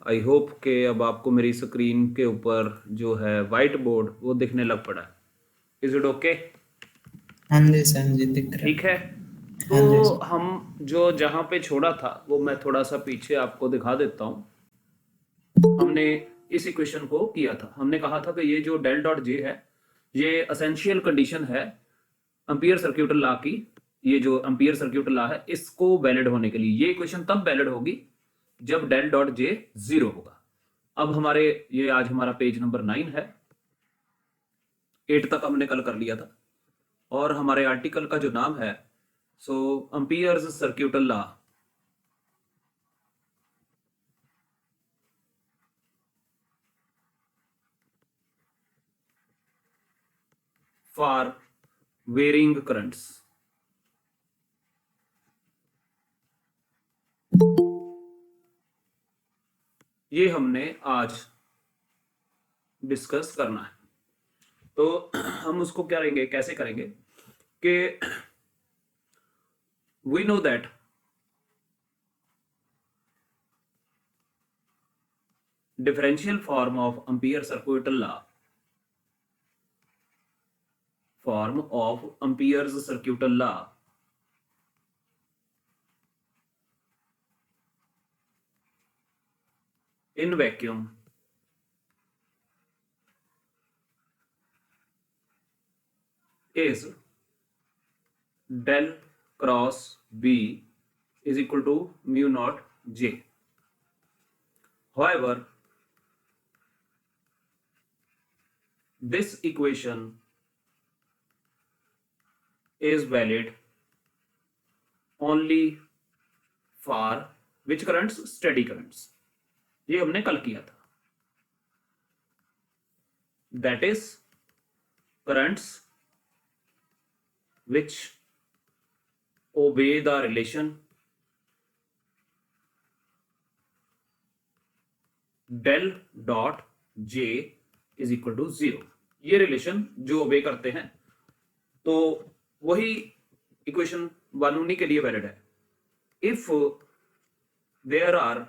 I hope कि अब आपको मेरी स्क्रीन के ऊपर जो है वाइट बोर्ड वो दिखने लग पड़ा है। Is it okay? हाँ जी सर जी, दिख रहा ठीक है। है। तो हाँ जी। हम जो जहाँ पे छोड़ा था वो मैं थोड़ा सा पीछे आपको दिखा देता हूँ। हमने इस इक्वेशन को किया था, हमने कहा था कि ये जो डेल डॉट जे है ये असेंशियल कंडीशन है एम्पियर सर्क्यूट लॉ की। ये जो एम्पियर सर्क्यूट लॉ है इसको वैलिड होने के लिए ये इक्वेशन तब वैलिड होगी जब डेल डॉट जे 0 होगा। अब हमारे ये आज हमारा पेज नंबर 9 है। 8 तक हमने कल कर लिया था और हमारे आर्टिकल का जो नाम है so Ampere's circuit law for varying currents. ये हमने आज डिस्कस करना है। तो हम उसको क्या करेंगे, कैसे करेंगे कि we know that differential form of ampere circuit law form of ampere's circuit law in vacuum is del cross b is equal to mu naught j. However, this equation is valid only for which currents? Steady currents. ये हमने कल किया था। That is currents which obey the relation del dot j is equal to 0। ये relation जो ओबे करते हैं तो वही इक्वेशन 1 उन्हीं के लिए वैलिड है। If there are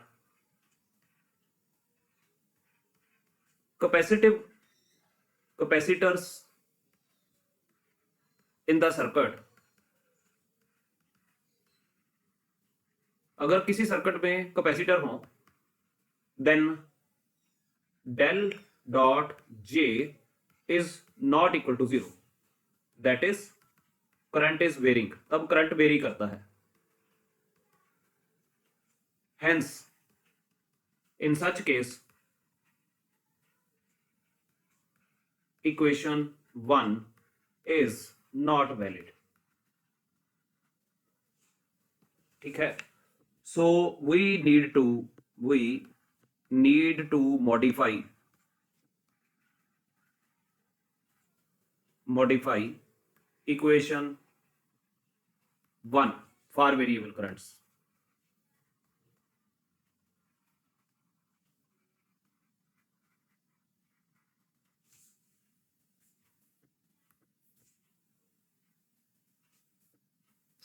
capacitive capacitors in the circuit, अगर किसी सर्किट में कैपेसिटर हो then del dot j is not equal to 0। That is current is varying, तब करंट वेरी करता है। Hence in such case equation 1 is not valid। ठीक है। so we need to modify equation 1 for variable currents।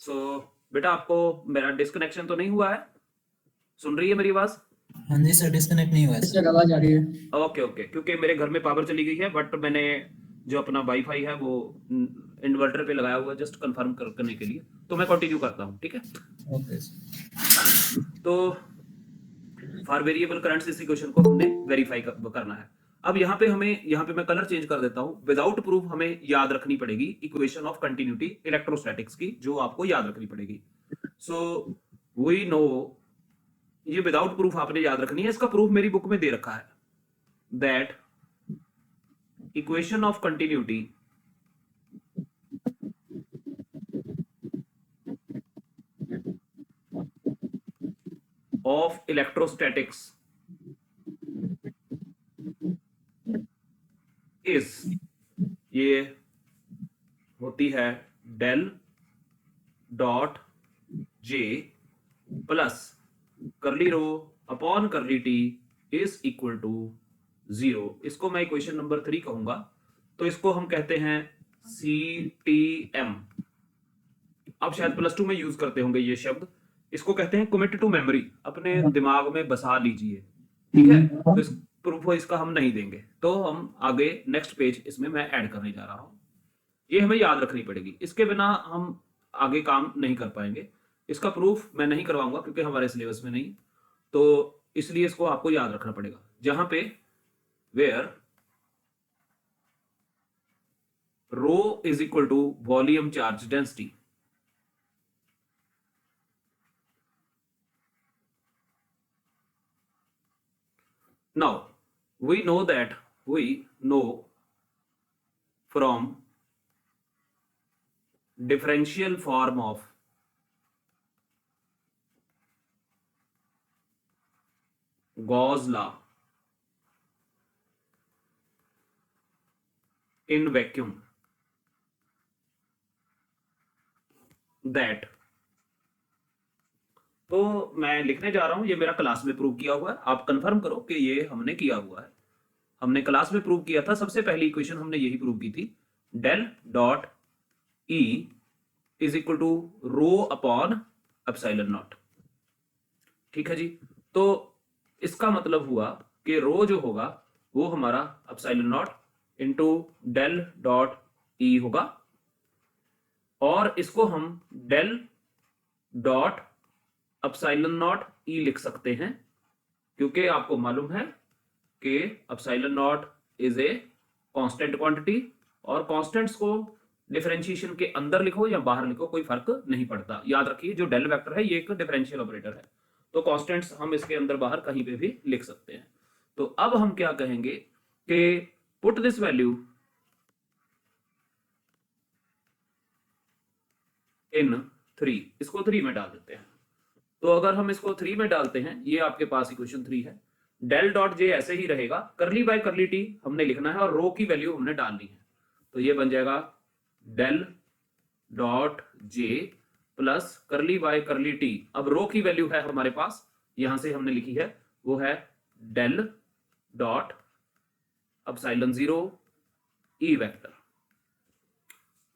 so बेटा आपको मेरा disconnection तो नहीं हुआ है? सुन रही है मेरी आवाज? हाँ जी सर, डिस्कनेक्ट नहीं हुआ है सर। आवाज आ रही है। ओके ओके, क्योंकि मेरे घर में पावर चली गई है बट मैंने जो अपना वाईफाई है वो इन्वर्टर पे लगाया हुआ है जस्ट कंफर्म करने के लिए। तो मैं कंटिन्यू करता हूँ, ठीक है। Okay sir. तो फॉर वेरिएबल करंट्स इस इक्वेशन को हमने वेरीफाई करना है। अब यहाँ पे मैं कलर चेंज कर देता हूँ। विदाउट प्रूफ हमें याद रखनी पड़ेगी इक्वेशन ऑफ कंटिन्यूटी इलेक्ट्रोस्टैटिक्स की, जो आपको याद रखनी पड़ेगी। सो वी नो, ये विदाउट प्रूफ आपने याद रखनी है। इसका प्रूफ मेरी बुक में दे रखा है that equation of continuity of electrostatics is, ये होती है del dot J plus curly rho upon curly t is equal to 0। इसको मैं इक्वेशन नंबर 3 कहूंगा। तो इसको हम कहते हैं सी टी एम। आप शायद +2 में यूज करते होंगे ये शब्द। इसको कहते हैं कमिट टू मेमोरी, अपने दिमाग में बसा लीजिए। ठीक है, तो इस प्रूफ इसका हम नहीं देंगे, तो हम आगे नेक्स्ट पेज इसमें मैं ऐड करने जा रहा हूं। ये हमें याद रखनी पड़ेगी, इसके बिना हम आगे काम नहीं कर पाएंगे। इसका प्रूफ मैं नहीं करवाऊंगा क्योंकि हमारे सिलेबस में नहीं, तो इसलिए इसको आपको याद रखना पड़ेगा। जहां पे where rho is equal to volume charge density, now we know from differential form of Gauss law in vacuum that, तो मैं लिखने जा रहा हूं, ये मेरा क्लास में प्रूव किया हुआ है, आप कंफर्म करो कि ये हमने किया हुआ है। हमने क्लास में प्रूव किया था, सबसे पहली इक्वेशन हमने यही प्रूव की थी, del dot E is equal to rho upon epsilon naught. ठीक है जी, तो इसका मतलब हुआ कि रो जो होगा वो हमारा epsilon naught into del dot E होगा, और इसको हम del dot epsilon naught E लिख सकते हैं, क्योंकि आपको मालूम है कि epsilon naught is a constant quantity, और कांस्टेंट्स को डिफरेंशिएशन के अंदर लिखो या बाहर लिखो कोई फर्क नहीं पड़ता। याद रखिए जो डेल वेक्टर है ये एक डिफरेंशियल ऑपरेटर है, तो कांस्टेंट्स हम इसके अंदर बाहर कहीं पे भी लिख सकते हैं। तो अब हम क्या कहेंगे कि पुट दिस वैल्यू इन 3, इसको 3 में डाल देते हैं। तो अगर हम इसको 3 में डालते हैं, ये आपके पास इक्वेशन 3 है, डेल डॉट जे ऐसे ही रहेगा, करली बाय करली टी हमने लिखना है और रो की वैल्यू हमने डालनी है, तो ये बन जाएगा del dot J plus curly by curly t. अब रो की वैल्यू है हमारे पास, यहां से हमने लिखी है, वो है del dot epsilon 0 E vector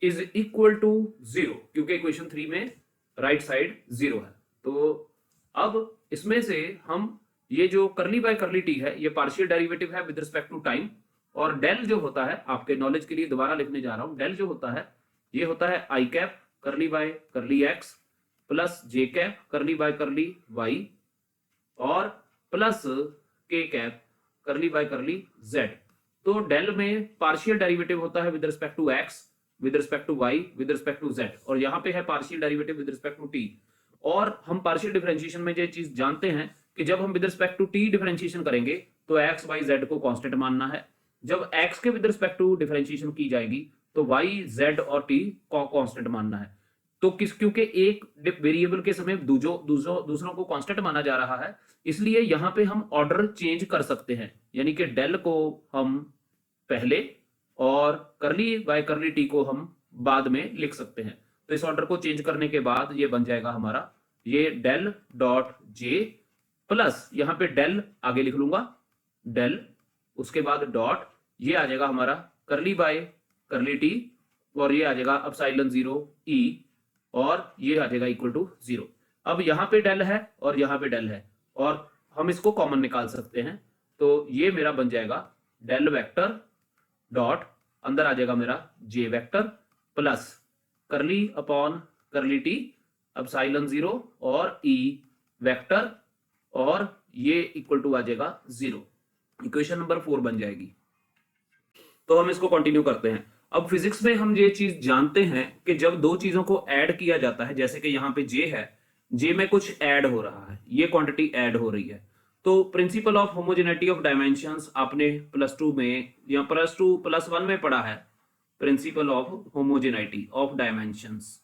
is equal to 0, क्योंकि इक्वेशन 3 में राइट साइड 0 है। तो अब इसमें से हम ये जो करली बाय करली टी है ये पार्शियल डेरिवेटिव है विद रिस्पेक्ट टू टाइम, और डेल जो होता है, आपके नॉलेज के लिए दोबारा लिखने जा रहा हूं, डेल जो होता है ये होता है I cap curly by curly X plus J cap curly by curly Y और plus K cap curly by curly Z. तो डेल में पार्शियल डेरिवेटिव होता है with respect to X, with respect to Y, with respect to Z, और यहाँ पे है partial derivative with respect to T. और हम पार्शियल डिफरेंशिएशन में ये चीज जानते हैं कि जब हम with respect to t differentiation करेंगे तो एक्स वाई जेड को कांस्टेंट मानना है, जब एक्स के विद रिस्पेक्ट टू डिफरेंशिएशन की जाएगी तो वाई जेड और टी को कांस्टेंट मानना है। तो क्योंकि एक वेरिएबल के समय दूसरों को कांस्टेंट माना जा रहा है, इसलिए यहां पे हम ऑर्डर चेंज कर सकते हैं, यानी कि डेल को हम पहले और करली बाय करली टी को हम बाद में लिख सकते हैं। तो इस ऑर्डर को चेंज करने के बाद ये बन जाएगा हमारा ये डेल डॉट जे प्लस, यहां पे डेल आगे लिख लूंगा, डेल उसके बाद डॉट, ये आ जाएगा हमारा करली बाय करली टी, और ये आ जाएगा एप्सिलॉन 0 ई, और ये आ जाएगा इक्वल टू 0। अब यहां पे डेल है और यहां पे डेल है, और हम इसको कॉमन निकाल सकते हैं, तो ये मेरा बन जाएगा डेल वेक्टर डॉट, अंदर आ जाएगा मेरा जे वेक्टर प्लस करली अपॉन करली टी एप्सिलॉन 0 और ई वेक्टर, और ये इक्वल टू आ जाएगा 0। इक्वेशन नंबर 4 बन जाएगी। तो हम इसको कंटिन्यू करते हैं। अब फिजिक्स में हम ये चीज जानते हैं कि जब दो चीजों को ऐड किया जाता है, जैसे कि यहाँ पे जे है, जे में कुछ ऐड हो रहा है, ये क्वांटिटी ऐड हो रही है, तो principle of homogeneity of dimensions आपने +2 में या +1 में पढ़ा है, principle of homogeneity of dimensions.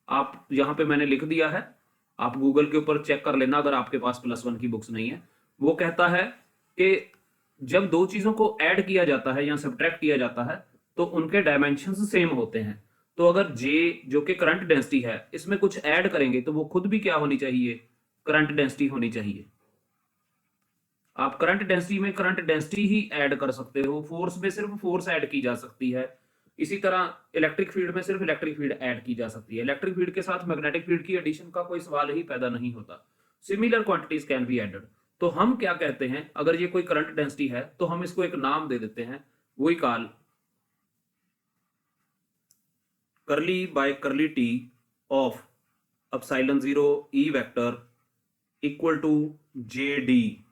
आप यहां पे मैंने लिख दिया है, आप गूगल के ऊपर चेक कर लेना अगर आपके पास +1 की बुक्स नहीं है। वो कहता है कि जब दो चीजों को ऐड किया जाता है या सब्ट्रैक्ट किया जाता है तो उनके डायमेंशंस सेम होते हैं। तो अगर जे जो कि करंट डेंसिटी है, इसमें कुछ ऐड करेंगे तो वो खुद भी क्या होनी चाहिए, करंट डेंसिटी होनी चाहिए। आप करंट डेंसिटी में करंट डेंसिटी ही ऐड कर सकते हो, फोर्स में सिर्फ फोर्स ऐड की जा सकती है, इसी तरह इलेक्ट्रिक फील्ड में सिर्फ इलेक्ट्रिक फील्ड ऐड की जा सकती है, इलेक्ट्रिक फील्ड के साथ मैग्नेटिक फील्ड की एडिशन का कोई सवाल ही पैदा नहीं होता। Similar quantities can be added. तो हम क्या कहते हैं, अगर ये कोई करंट डेंसिटी है तो हम इसको एक नाम दे देते हैं, वही call curly by curly t of epsilon 0 E vector equal to J D.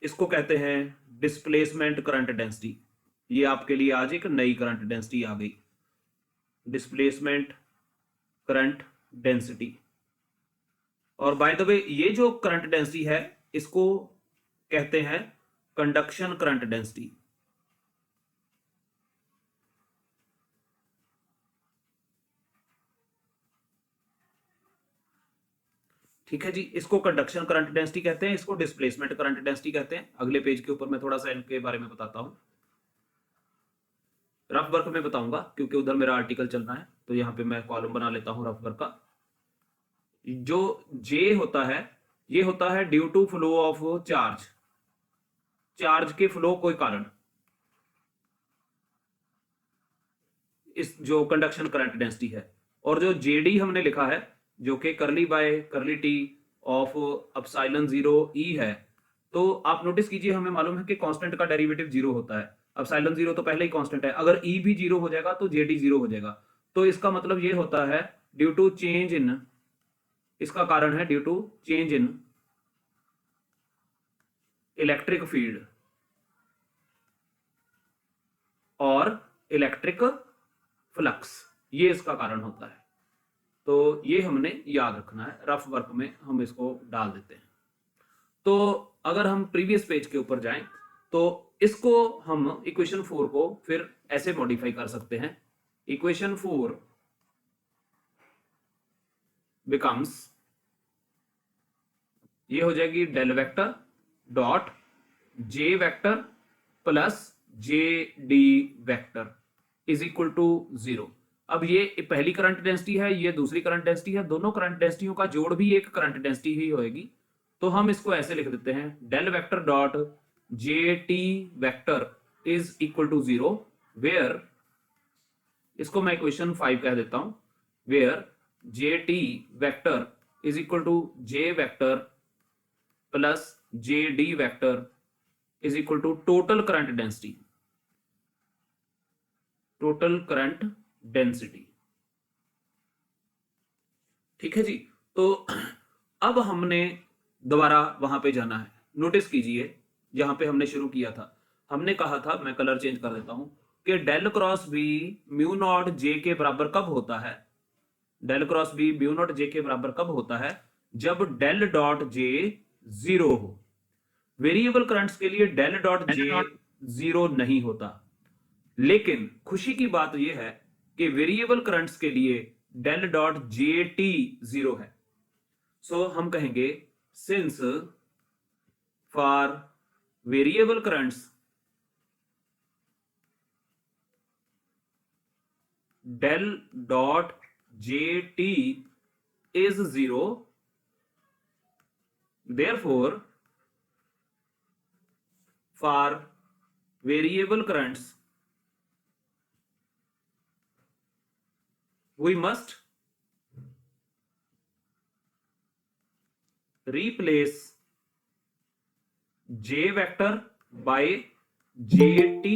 इसको कहते हैं डिस्प्लेसमेंट करंट डेंसिटी। ये आपके लिए आज एक नई करंट डेंसिटी आ गई, डिस्प्लेसमेंट करंट डेंसिटी। और बाय द वे ये जो करंट डेंसिटी है इसको कहते हैं कंडक्शन करंट डेंसिटी। ठीक है जी, इसको कंडक्शन करंट डेंसिटी कहते हैं, इसको डिस्प्लेसमेंट करंट डेंसिटी कहते हैं। अगले पेज के ऊपर मैं थोड़ा सा इनके बारे में बताता हूं, रफ वर्क में बताऊंगा क्योंकि उधर मेरा आर्टिकल चलना है, तो यहां पे मैं कॉलम बना लेता हूं रफ वर्क का। जो जे होता है ये होता है due to flow of charge, charge के फ्लो कोई कारण, इस जो कंडक्शन करंट डेंसिटी है। और जो जेडी हमने लिखा है जो कि करली by curly t of epsilon 0 ई है, तो आप नोटिस कीजिए हमें मालूम है कि कांस्टेंट का डेरिवेटिव 0 होता है, एप्सिलॉन 0 तो पहले ही कांस्टेंट है, अगर ई भी 0 हो जाएगा तो जेडी 0 हो जाएगा। तो इसका मतलब ये होता है ड्यू टू चेंज इन, इसका कारण है due to change in electric field और इलेक्ट्रिक फ्लक्स, ये इसका कारण होता है। तो ये हमने याद रखना है, रफ वर्क में हम इसको डाल देते हैं। तो अगर हम प्रीवियस पेज के ऊपर जाएं तो इसको हम इक्वेशन 4 को फिर ऐसे मॉडिफाई कर सकते हैं। इक्वेशन 4 बिकम्स, ये हो जाएगी del vector dot J vector plus J D vector is equal to 0। अब ये पहली करंट डेंसिटी है, ये दूसरी करंट डेंसिटी है, दोनों करंट डेंसिटियों का जोड़ भी एक करंट डेंसिटी ही होगी। तो हम इसको ऐसे लिख देते हैं del vector dot J t vector is equal to 0, where, इसको मैं इक्वेशन 5 कह देता हूं, where J t vector is equal to J vector plus J D vector is equal to total current density, total current density. ठीक है जी, तो अब हमने दोबारा वहां पे जाना है। नोटिस कीजिए जहां पे हमने शुरू किया था, हमने कहा था, मैं कलर चेंज कर देता हूं, कि del cross B mu naught J के बराबर कब होता है, del cross B mu naught J के बराबर कब होता है, जब डेल डॉट जे 0 हो। वेरिएबल करंट्स के लिए डेल डॉट जे 0 नहीं होता, लेकिन खुशी की बात यह है कि वेरिएबल करंट्स के लिए डेल डॉट जे टी 0 है। सो हम कहेंगे since for variable currents del dot J t is 0, therefore for variable currents we must replace j vector by jt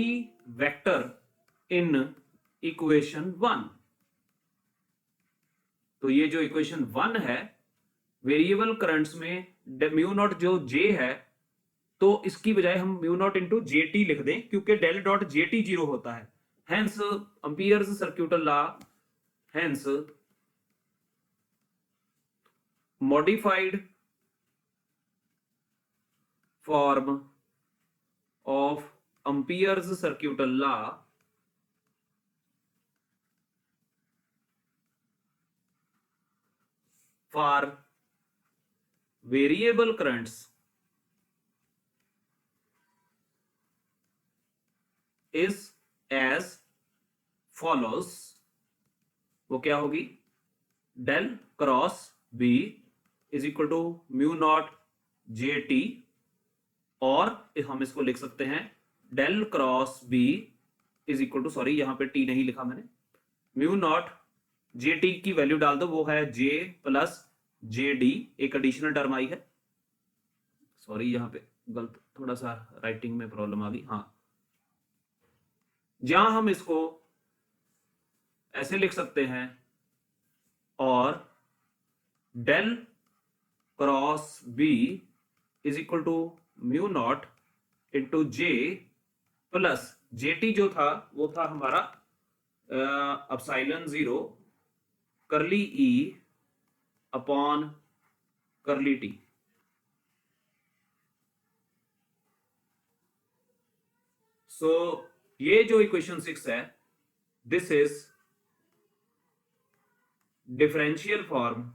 vector in equation 1। तो ये जो इक्वेशन 1 है, variable currents में mu naught जो जे है, तो इसकी बजाय हम म्यू नॉट इंटू जे टी लिख दें क्योंकि डेल डॉट जे टी 0 होता है। Hence Ampere's circuital law, hence modified form of Ampere's circuital law for variable currents is as follows. वो क्या होगी, del cross B is equal to mu naught J t, और हम इसको लिख सकते हैं del cross B is equal to, sorry यहाँ पे टी नहीं लिखा मैंने, म्यू नॉट जे टी की वैल्यू डाल दो, वो है जे प्लस जे डी, एक एडिशनल टर्म आई है, सॉरी यहाँ पे गलत, थोड़ा सा राइटिंग में प्रॉब्लम आ गई, हाँ, जहां हम इसको ऐसे लिख सकते हैं, और del cross B is equal to mu naught into J plus J t जो था वो था हमारा अपसाइलन 0 करली ई अपॉन करली टी। सो ये जो इक्वेशन 6 है, this is differential form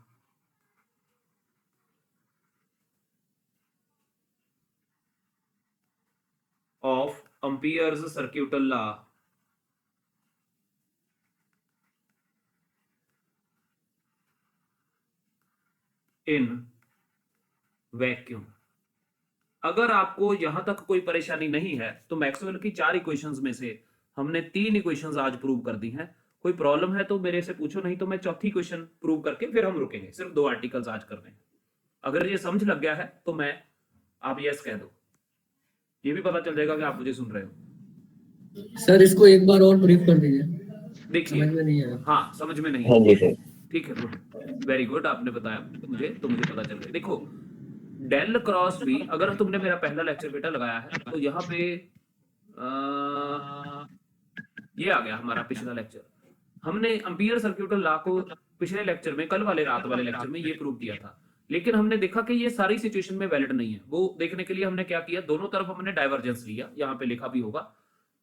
of Ampere's circuital law in vacuum. अगर आपको यहां तक कोई परेशानी नहीं है तो मैक्सवेल की 4 इक्वेशंस में से हमने 3 इक्वेशंस आज प्रूव कर दी हैं। कोई प्रॉब्लम है तो मेरे से पूछो, नहीं तो मैं चौथी इक्वेशन प्रूव करके फिर हम रुकेंगे। सिर्फ 2 आर्टिकल्स आज करने हैं। अगर ये समझ लग गया है तो मैं, आप यस कह दो, ये भी पता चल जाएगा कि आप मुझे सुन रहे हो। सर इसको एक बार और ब्रीफ कर दीजिए, देखिए समझ में नहीं आया। हाँ, समझ में नहीं हाँ जी सर। ठीक है, गुड, वेरी गुड, आपने बताया मुझे तो मुझे पता चल गया। देखो डेल क्रॉस बी, अगर तुमने मेरा पहला लेक्चर बेटा लगाया है तो यहाँ पे ये आ गया हमारा पिछला लेक्चर। हमने एम्पियर सर्क्यूटल लॉ को पिछले लेक्चर में, कल वाले रात वाले लेक्चर में ये प्रूव किया था, लेकिन हमने देखा कि ये सारी सिचुएशन में वैलिड नहीं है। वो देखने के लिए हमने क्या किया, दोनों तरफ हमने डाइवर्जेंस लिया, यहाँ पे लिखा भी होगा,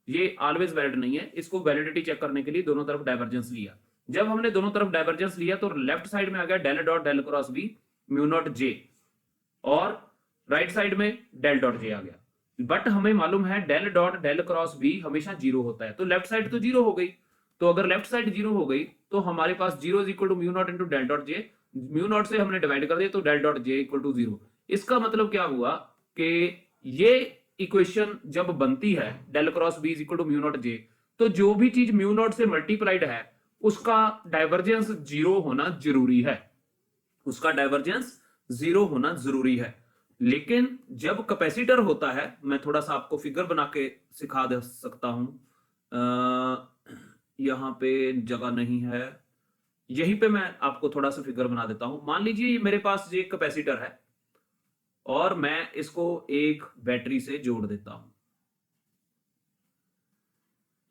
ये ऑलवेज वैलिड नहीं है। इसको वैलिडिटी चेक करने के लिए दोनों तरफ डाइवर्जेंस लिया। जब हमने दोनों तरफ डाइवर्जेंस लिया तो लेफ्ट साइड में आ गया del dot del cross B mu naught J, और राइट साइड में डेल डॉट जे आ गया। बट हमें मालूम है del dot del cross B हमेशा 0 होता है, तो लेफ्ट साइड तो 0 हो गई। तो अगर लेफ्ट साइड 0 हो गई तो हमारे पास 0 is equal to mu naught into del dot J, mu naught से हमने डिवाइड कर दिया तो del dot J equal to 0। इसका मतलब क्या हुआ कि ये इक्वेशन जब बनती है del cross B is equal to mu naught J, तो जो भी चीज म्यू नॉट से मल्टीप्लाइड है उसका डाइवर्जेंस 0 होना जरूरी है, उसका डाइवर्जेंस 0 होना जरूरी है। लेकिन जब कैपेसिटर होता है, मैं थोड़ा सा आपको फिगर बना के सिखा दे सकता हूं, यहां पे जगह नहीं है, यहीं पे मैं आपको थोड़ा सा फिगर बना देता हूं। मान लीजिए मेरे पास ये कैपेसिटर है और मैं इसको एक बैटरी से जोड़ देता हूं,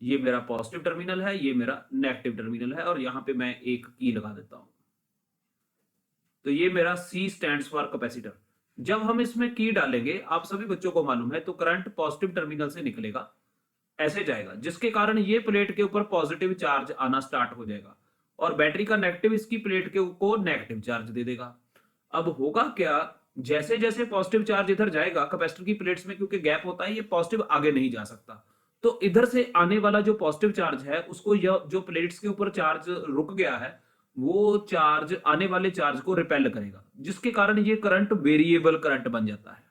ये मेरा पॉजिटिव टर्मिनल है, ये मेरा नेगेटिव टर्मिनल है, और यहां पे मैं एक की लगा देता हूं, तो ये मेरा C स्टैंड्स फॉर कैपेसिटर। जब हम इसमें की डालेंगे, आप सभी बच्चों को मालूम है, तो करंट पॉजिटिव टर्मिनल से निकलेगा, ऐसे जाएगा, जिसके कारण ये प्लेट के ऊपर पॉजिटिव चार्ज आना स्टार्ट हो जाएगा, और बैटरी का नेगेटिव इसकी प्लेट के को नेगेटिव चार्ज दे देगा। अब होगा क्या, जैसे जैसे पॉजिटिव चार्ज इधर जाएगा कैपेसिटर की प्लेट्स में, क्योंकि गैप होता है, ये पॉजिटिव आगे नहीं जा सकता, तो इधर से आने वाला जो पॉजिटिव चार्ज है उसको जो प्लेट्स के ऊपर चार्ज रुक गया है वो चार्ज आने वाले चार्ज को रिपेल करेगा, जिसके कारण ये करंट वेरिएबल करंट बन जाता है।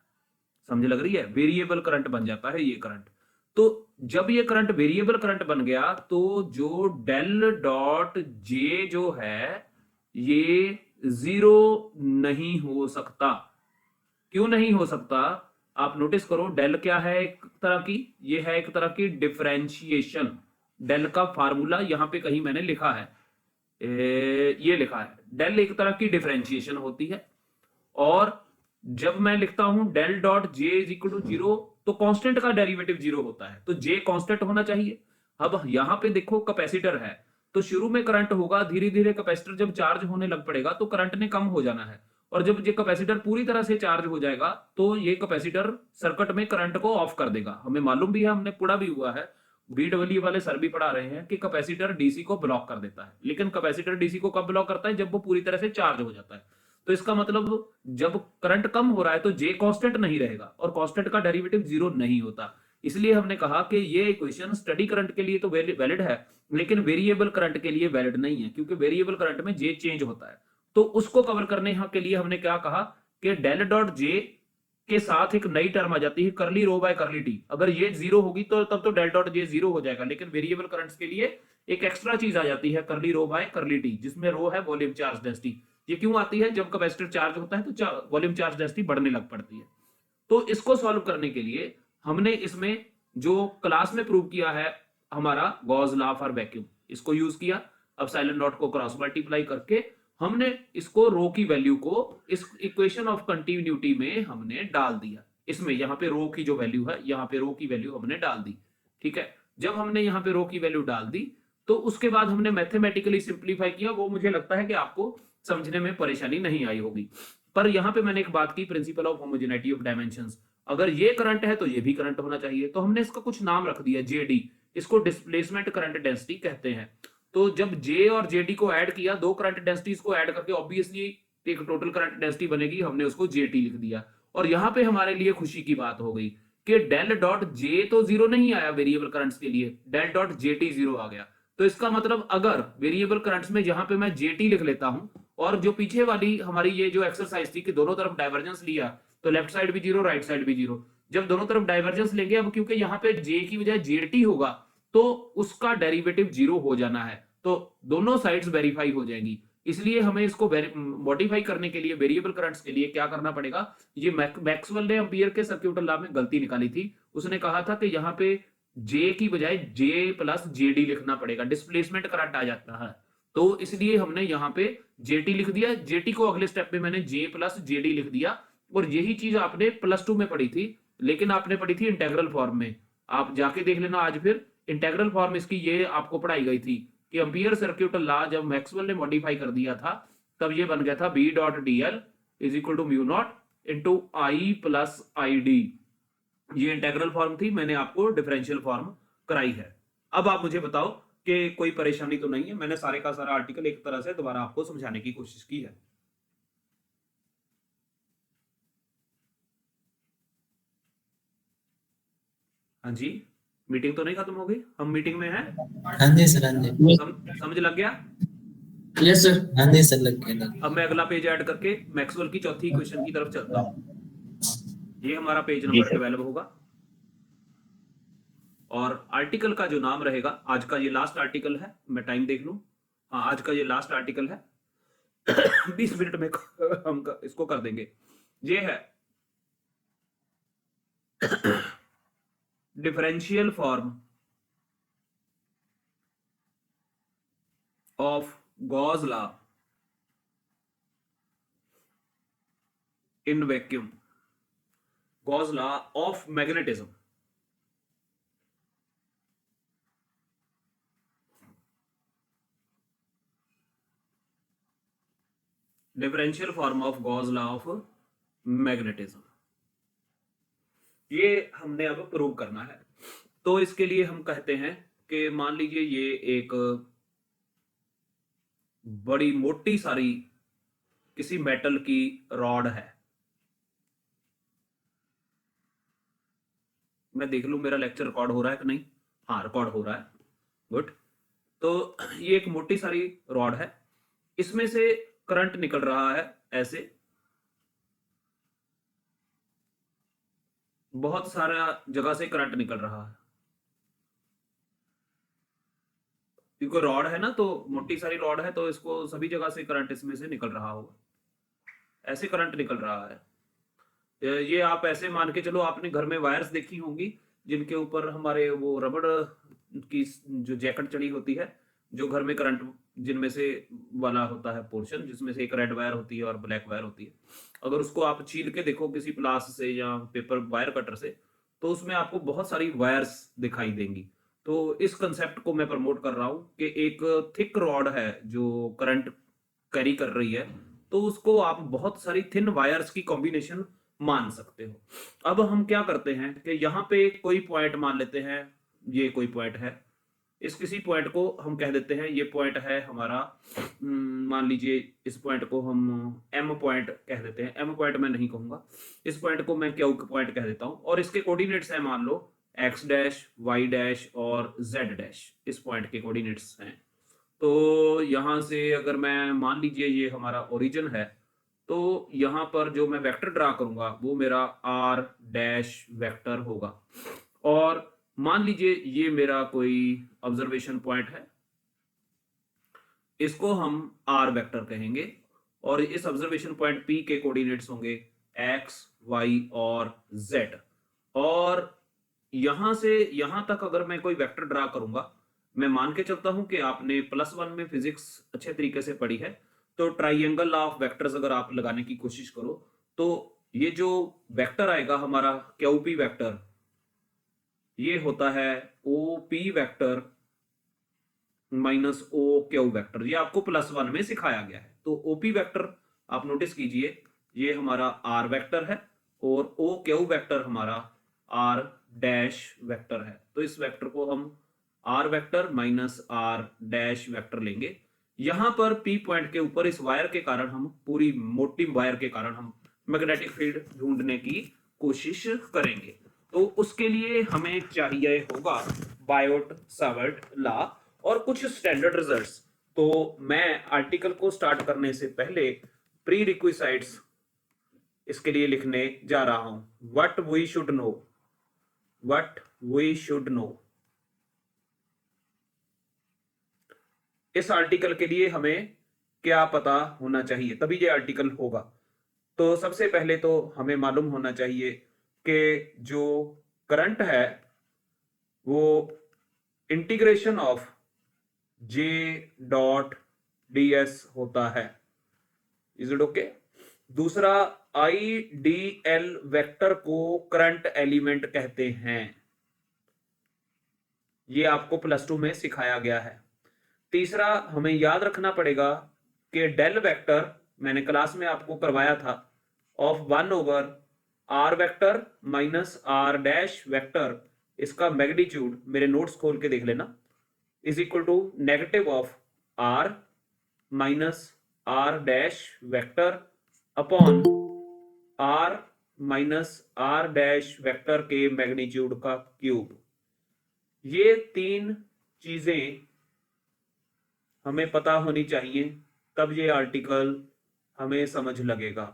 समझ लग रही है, वेरिएबल करंट बन जाता है ये करंट। तो जब ये करंट वेरिएबल करंट बन गया तो जो डेल डॉट जे जो है ये 0 नहीं हो सकता। क्यों नहीं हो सकता, आप नोटिस करो, डेल क्या है, एक तरह की, ये है एक तरह की डिफरेंशिएशन। डेल का फार्मूला यहां पे कहीं मैंने लिखा है, ये लिखा है, डेल एक तरह की डिफरेंशिएशन होती है, और जब मैं लिखता हूं del dot J is equal to 0 तो कांस्टेंट का डेरिवेटिव 0 होता है, तो जे कांस्टेंट होना चाहिए। अब यहां पे देखो कैपेसिटर है, तो शुरू में करंट होगा, धीरे धीरे कैपेसिटर जब चार्ज होने लग पड़ेगा तो करंट ने कम हो जाना है, और जब ये कैपेसिटर पूरी तरह से चार्ज हो जाएगा तो ये कैपेसिटर सर्किट में करंट को ऑफ कर देगा। हमें मालूम भी है, हमने पढ़ा भी हुआ है, बीडब्ल्यू वाले सर भी पढ़ा रहे हैं कि कैपेसिटर डीसी को ब्लॉक कर देता है। लेकिन कैपेसिटर डीसी को कब ब्लॉक करता है, जब वो पूरी तरह से चार्ज हो जाता है। तो इसका मतलब जब करंट कम हो रहा है तो जे कांस्टेंट नहीं रहेगा, और कांस्टेंट का डेरिवेटिव 0 नहीं होता। इसलिए हमने कहा कि ये इक्वेशन स्टडी करंट के लिए तो वैलिड है, लेकिन वेरिएबल करंट के लिए वैलिड नहीं है, क्योंकि वेरिएबल करंट में जे चेंज होता है। तो उसको कवर करने के लिए हमने क्या कहा कि डेल डॉट जे के साथ एक नई टर्म आ जाती है करली रो बाय करली टी। अगर ये जीरो होगी तो तब तो डेल डॉट जे जीरो हो जाएगा, लेकिन वेरिएबल करंट्स के लिए एक एक्स्ट्रा चीज आ जाती है करली रो बाय करली टी, जिसमें रो है वॉल्यूम चार्ज डेंसिटी। ये क्यों आती है? जब कैपेसिटर चार्ज होता है तो वॉल्यूम चार्ज डेंसिटी बढ़ने लग पड़ती है। तो इसको सॉल्व करने के लिए हमने इसमें जो क्लास में प्रूव किया है हमारा गॉस लॉ फॉर वैक्यूम, इसको यूज किया। अब साइलेंट डॉट को क्रॉस मल्टीप्लाई करके हमने इसको रो की वैल्यू को इस इक्वेशन ऑफ कंटिन्यूटी में हमने डाल दिया। इसमें यहाँ पे रो की जो वैल्यू है, यहाँ पे रो की वैल्यू हमने डाल दी। ठीक है, जब हमने यहाँ पे रो की वैल्यू डाल दी तो उसके बाद हमने मैथमेटिकली सिंप्लीफाई किया। वो मुझे लगता है कि आपको समझने में परेशानी नहीं आई होगी। पर यहाँ पे मैंने एक बात की, principle of homogeneity of dimensions. अगर ये करंट है तो ये भी करंट होना चाहिए, तो हमने इसका कुछ नाम रख दिया जेडी। इसको डिस्प्लेसमेंट करंट डेंसिटी कहते हैं। तो जब जे और जेडी को ऐड किया, दो करंट डेंसिटीज को ऐड करके ऑब्वियसली एक टोटल करंट डेंसिटी बनेगी, हमने उसको जेटी लिख दिया। और यहाँ पे हमारे लिए खुशी की बात हो गई कि डेल डॉट जे तो जीरो नहीं आया वेरिएबल करंट्स के लिए, डेल डॉट जेटी जीरो आ गया। तो इसका मतलब अगर वेरिएबल करंट्स में जहां पे मैं जेटी लिख लेता हूं, और जो पीछे वाली हमारी ये जो एक्सरसाइज थी कि दोनों तरफ डाइवर्जेंस लिया तो लेफ्ट साइड भी जीरो राइट साइड भी जीरो, जब दोनों तरफ डाइवर्जेंस लेंगे, अब क्योंकि यहाँ पे जे की बजाय जेटी होगा तो उसका डेरिवेटिव जीरो हो जाना है, तो दोनों साइड्स वेरीफाई हो जाएंगी। इसलिए हमें इसको मॉडिफाई करने के लिए वेरिएबल करंट्स के लिए क्या करना पड़ेगा? ये मैक्सवेल ने एम्पियर के सर्क्यूटल लॉ में गलती निकाली थी। उसने कहा था कि यहाँ पे जे की बजाय जे प्लस जेडी लिखना पड़ेगा, डिस्प्लेसमेंट करंट आ जाता है। तो इसलिए हमने यहाँ पे जेटी लिख दिया, जेटी को अगले स्टेप में मैंने जे प्लस जेडी लिख दिया। और यही चीज आपने प्लस 2 में पढ़ी थी, लेकिन आपने पढ़ी थी इंटेग्रल फॉर्म में। आप जाके देख लेना आज फिर, इंटेग्रल फॉर्म इसकी ये आपको पढ़ाई गई थी कि एम्पियर सर्क्यूटल लॉ जब मैक्सवेल ने मॉडिफाई कर दिया था तब ये बन गया था B dot D L is equal to mu naught into I plus I D. ये इंटेग्रल फॉर्म थी, मैंने आपको डिफरेंशियल फॉर्म कराई है। अब आप मुझे बताओ कि कोई परेशानी तो नहीं है? मैंने सारे का सारा आर्टिकल एक तरह से दोबारा आपको समझाने की कोशिश की है। हाँ जी, मीटिंग तो नहीं खत्म हो गई? हम मीटिंग में हैं। हाँ जी सर, हाँ जी। समझ लग गया? Yes sir. हाँ जी सर, लग गया। अब मैं अगला पेज ऐड करके मैक्सवेल की चौथी इक्वेशन की तरफ चलता हूँ। ये हमारा पेज नंबर 12 होगा, और आर्टिकल का जो नाम रहेगा, आज का ये लास्ट आर्टिकल है, मैं टाइम देख लूं, हाँ आज का ये लास्ट आर्टिकल है। 20 मिनट में हम इसको कर देंगे। ये है differential form of Gauss law in vacuum, Gauss law of magnetism. Differential form of Gauss law of magnetism, ये हमने अब प्रूव करना है। तो इसके लिए हम कहते हैं कि मान लीजिए ये एक बड़ी मोटी सारी किसी मेटल की रॉड है। मैं देख लूं मेरा लेक्चर रिकॉर्ड हो रहा है कि नहीं। हाँ, रिकॉर्ड हो रहा है, गुड। तो ये एक मोटी सारी रॉड है, इसमें से करंट निकल रहा है ऐसे, बहुत सारा जगह से करंट निकल रहा है, क्योंकि रॉड है ना, तो मोटी सारी रॉड है तो इसको सभी जगह से करंट इसमें से निकल रहा होगा, ऐसे करंट निकल रहा है। ये आप ऐसे मान के चलो, आपने घर में वायर्स देखी होंगी जिनके ऊपर हमारे वो रबड़ की जो जैकेट चढ़ी होती है, जो घर में करंट जिनमें से वाला होता है पोर्शन, जिसमें से एक रेड वायर होती है और ब्लैक वायर होती है। अगर उसको आप छील के देखो किसी प्लास से या पेपर वायर कटर से, तो उसमें आपको बहुत सारी वायर्स दिखाई देंगी। तो इस कंसेप्ट को मैं प्रमोट कर रहा हूं कि एक थिक रॉड है जो करंट कैरी कर रही है, तो उसको आप बहुत सारी थिन वायर्स की कॉम्बिनेशन मान सकते हो। अब हम क्या करते हैं कि यहाँ पे कोई पॉइंट मान लेते हैं, ये कोई पॉइंट है, इस किसी पॉइंट को हम कह देते हैं ये पॉइंट है हमारा, मान लीजिए इस पॉइंट को हम एम पॉइंट कह देते हैं। एम पॉइंट मैं नहीं कहूंगा, इस पॉइंट को मैं क्यू पॉइंट कह देता हूं, और इसके कोऑर्डिनेट्स हैं मान लो एक्स डैश, वाई डैश और जेड डैश, इस पॉइंट के कोऑर्डिनेट्स हैं। तो यहां से अगर मैं मान लीजिए ये हमारा ओरिजिन है, तो यहां पर जो मैं वेक्टर ड्रा करूंगा वो मेरा आर डैश वेक्टर होगा। और मान लीजिए ये मेरा कोई ऑब्जर्वेशन पॉइंट है, इसको हम आर वेक्टर कहेंगे, और इस ऑब्जर्वेशन पॉइंट पी के कोऑर्डिनेट्स होंगे एक्स वाई और जेड। और यहां से यहां तक अगर मैं कोई वेक्टर ड्रा करूंगा, मैं मान के चलता हूं कि आपने +1 में फिजिक्स अच्छे तरीके से पढ़ी है, तो ट्राइंगल ऑफ वेक्टर्स अगर आप लगाने की कोशिश करो तो ये जो वेक्टर आएगा हमारा क्यूपी वेक्टर, ये होता है OP vector minus O Q vector. ये आपको +1 में सिखाया गया है। तो ओपी वेक्टर आप नोटिस कीजिए, ये हमारा आर वेक्टर है, और ओ क्यू वेक्टर हमारा आर डैश वेक्टर है। तो इस वेक्टर को हम R vector minus R dash vector लेंगे। यहां पर पी पॉइंट के ऊपर इस वायर के कारण, हम पूरी मोटी वायर के कारण हम मैग्नेटिक फील्ड ढूंढने की कोशिश करेंगे। तो उसके लिए हमें चाहिए होगा बायोट सावर्ट लॉ और कुछ स्टैंडर्ड रिजल्ट्स। तो मैं आर्टिकल को स्टार्ट करने से पहले प्री रिक्विसाइट्स इसके लिए लिखने जा रहा हूं। What we should know, what we should know. इस आर्टिकल के लिए हमें क्या पता होना चाहिए, तभी ये आर्टिकल होगा। तो सबसे पहले तो हमें मालूम होना चाहिए कि जो करंट है वो integration of J dot D S होता है। Is it okay? दूसरा, आई डी एल वेक्टर को करंट एलिमेंट कहते हैं, ये आपको +2 में सिखाया गया है। तीसरा, हमें याद रखना पड़ेगा कि डेल वेक्टर मैंने क्लास में आपको करवाया था of 1/r vector minus R dash vector, इसका मैग्नीट्यूड मेरे नोट्स खोल के देख लेना, is equal to negative of r minus R dash vector upon r minus R dash vector के मैग्नीट्यूड का क्यूब। ये 3 चीजें हमें पता होनी चाहिए, तब ये आर्टिकल हमें समझ लगेगा।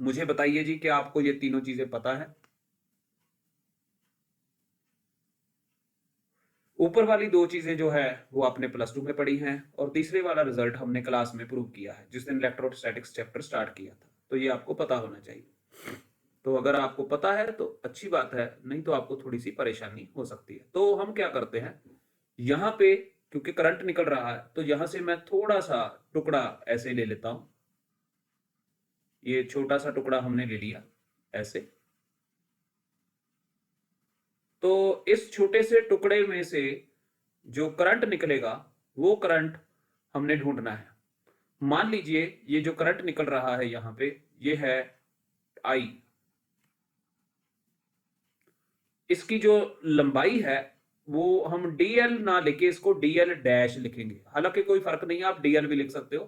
मुझे बताइए जी, क्या आपको ये तीनों चीजें पता है? ऊपर वाली 2 चीजें जो है वो आपने +2 में पढ़ी हैं, और तीसरे वाला रिजल्ट हमने क्लास में प्रूव किया है जिस दिन इलेक्ट्रोस्टैटिक्स चैप्टर स्टार्ट किया था। तो ये आपको पता होना चाहिए। तो अगर आपको पता है तो अच्छी बात है, नहीं तो आपको थोड़ी सी परेशानी हो सकती है। तो हम क्या करते हैं, यहां पे क्योंकि करंट निकल रहा है तो यहां से मैं थोड़ा सा टुकड़ा ऐसे ले लेता हूं। ये छोटा सा टुकड़ा हमने ले लिया ऐसे। तो इस छोटे से टुकड़े में से जो करंट निकलेगा वो करंट हमने ढूंढना है। मान लीजिए ये जो करंट निकल रहा है यहां पे, ये है आई। इसकी जो लंबाई है वो हम dl ना लेके इसको dl डैश लिखेंगे। हालांकि कोई फर्क नहीं है, आप dl भी लिख सकते हो,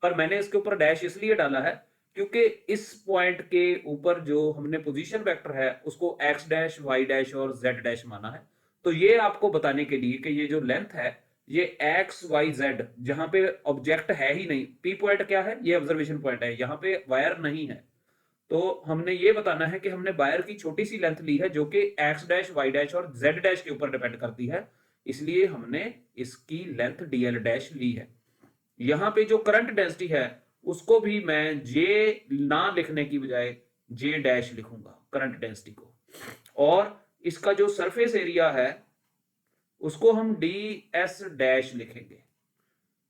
पर मैंने इसके ऊपर डैश इसलिए डाला है क्योंकि इस पॉइंट के ऊपर जो हमने पोजीशन वेक्टर है उसको x डैश y डैश और z डैश माना है। तो ये आपको बताने के लिए कि ये जो लेंथ है ये x y z, जहां पे ऑब्जेक्ट है ही नहीं। p पॉइंट क्या है, ये ऑब्जर्वेशन पॉइंट है, यहाँ पे वायर नहीं है। तो हमने ये बताना है कि हमने वायर की छोटी सी लेंथ ली है जो कि x डैश y डैश और z डैश के ऊपर डिपेंड करती है, इसलिए हमने इसकी लेंथ dl डैश ली है। यहां पे जो करंट डेंसिटी है उसको भी मैं j ना लिखने की बजाय j डैश लिखूंगा, करंट डेंसिटी को। और इसका जो सरफेस एरिया है उसको हम ds डैश लिखेंगे,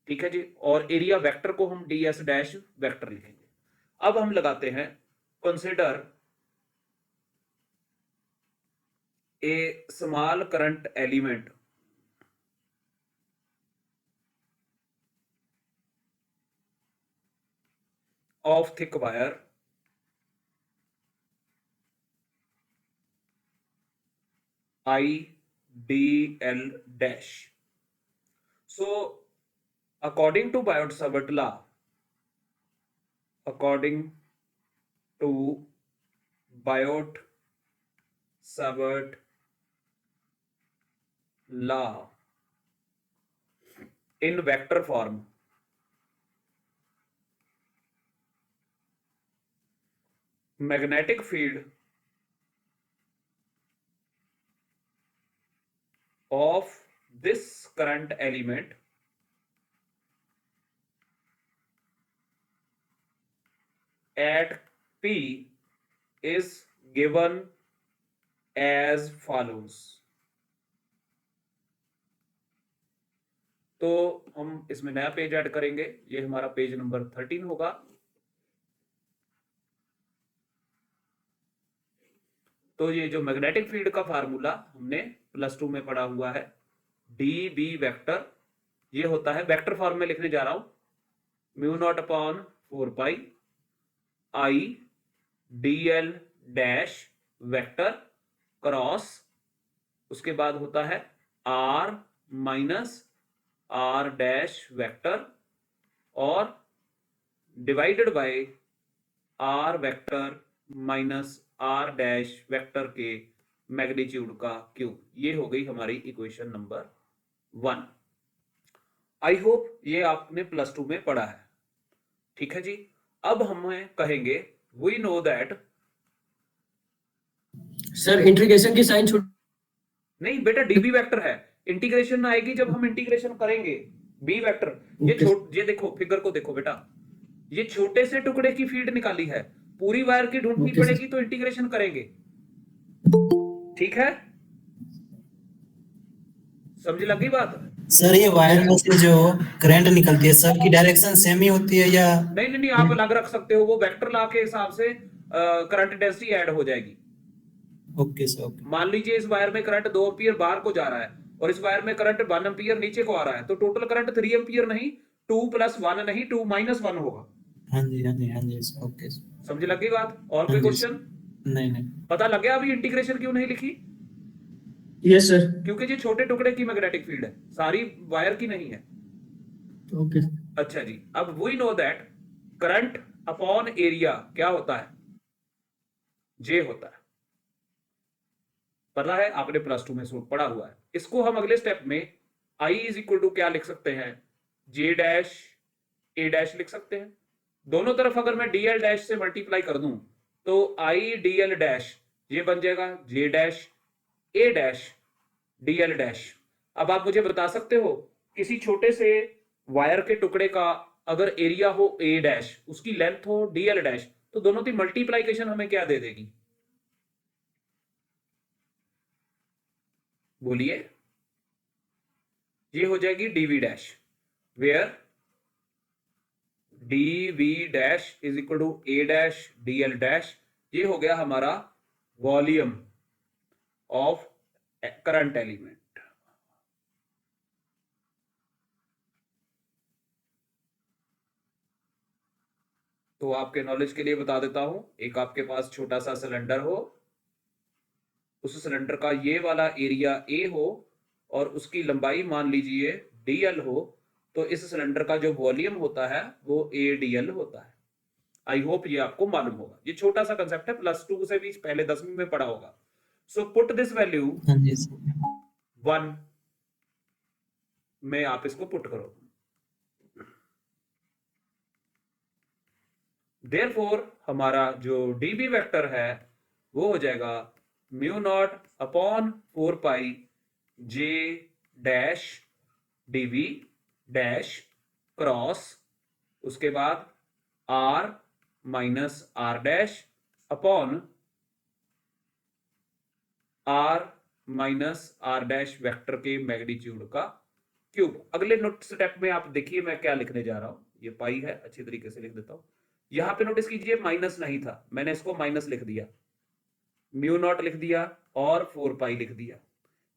ठीक है जी। और एरिया वेक्टर को हम ds डैश वेक्टर लिखेंगे। अब हम लगाते हैं consider a small current element of thick wire IDL dash. So according to Biot-Savart law, according to Biot-Savart law in vector form, magnetic field of this current element at P is given as follows. तो हम इसमें नया page add करेंगे, ये हमारा page number 13 होगा। तो ये जो मैग्नेटिक फील्ड का फार्मूला हमने +2 में पढ़ा हुआ है, डी बी वेक्टर, ये होता है, वेक्टर फॉर्म में लिखने जा रहा हूं, μ0/4 I dl dash vector cross, उसके बाद होता है r minus r dash vector और divided by r vector minus r dash vector के मैग्नीट्यूड का क्यूब। ये हो गई हमारी इक्वेशन नंबर 1। आई होप ये आपने +2 में पढ़ा है, ठीक है जी। अब हमें कहेंगे we know that, sir integration की साइन छूट नहीं बेटा डीबी वेक्टर है, इंटीग्रेशन आएगी जब हम इंटीग्रेशन करेंगे। बी वेक्टर, ये देखो फिगर को देखो बेटा, ये छोटे से टुकड़े की फील्ड निकाली है, पूरी वायर की ढूंढनी पड़ेगी तो इंटीग्रेशन करेंगे, ठीक है, समझ लगी बात? सर ये वायर में से जो करंट निकलती है सर की डायरेक्शन सेम ही होती है या? नहीं, आप अलग रख सकते हो, वो वेक्टर लॉ के हिसाब से करंट डेंसिटी ऐड हो जाएगी। Okay sir, okay. मान लीजिए इस वायर में करंट 2 एम्पीयर बाहर को जा रहा है और इस वायर में करंट 1 एम्पीयर नीचे को आ रहा है, तो टोटल करंट 3 एम्पीयर नहीं, 2 + 1 नहीं, 2 - 1 होगा। हाँ जी सर, ओके सर। समझ लगी बात? और कोई क्वेश्चन? नहीं। पता लग गया अभी इंटीग्रेशन क्यों नहीं लिखी? Yes sir. क्योंकि ये छोटे टुकड़े की मैग्नेटिक फील्ड है, सारी वायर की नहीं है। ओके। अच्छा जी, अब we know that current upon area क्या होता है? जे होता है, पता है, आपने +2 में सूत्र पढ़ा हुआ है। इसको हम अगले स्टेप में I = क्या लिख सकते हैं? J डैश A डैश लिख सकते हैं। दोनों तरफ अगर मैं DL डैश से मल्टीप्लाई कर दूं तो I DL डैश ये बन जाएगा J dash A dash DL dash. अब आप मुझे बता सकते हो किसी छोटे से वायर के टुकड़े का अगर एरिया हो A डैश, उसकी लेंथ हो DL डैश, तो दोनों की मल्टीप्लाइकेशन हमें क्या दे देगी? बोलिए। ये हो जाएगी dV dash, where dV dash = A dash DL dash. ये हो गया हमारा वॉल्यूम ऑफ करंट एलिमेंट। तो आपके नॉलेज के लिए बता देता हूं, एक आपके पास छोटा सा सिलेंडर हो, उस सिलेंडर का ये वाला एरिया A हो और उसकी लंबाई मान लीजिए DL हो, तो इस सिलेंडर का जो वॉल्यूम होता है वो ADL होता है। आई होप ये आपको मालूम होगा, ये छोटा सा कंसेप्ट है, +2 से भी पहले 10वीं में पढ़ा होगा। सो पुट दिस वैल्यू हाँ जी सर। 1 में आप इसको पुट करो। देयरफॉर हमारा जो dB वेक्टर है वो हो जाएगा μ0/4 J dash dV dash cross, उसके बाद R minus R dash upon R minus R dash vector के मैग्नीट्यूड का क्यूब। अगले नोट स्टेप में आप देखिए मैं क्या लिखने जा रहा हूं, ये पाई है, अच्छी तरीके से लिख देता हूं। यहां पे नोटिस कीजिए माइनस नहीं था, मैंने इसको माइनस लिख दिया, μ0 लिख दिया और 4 लिख दिया,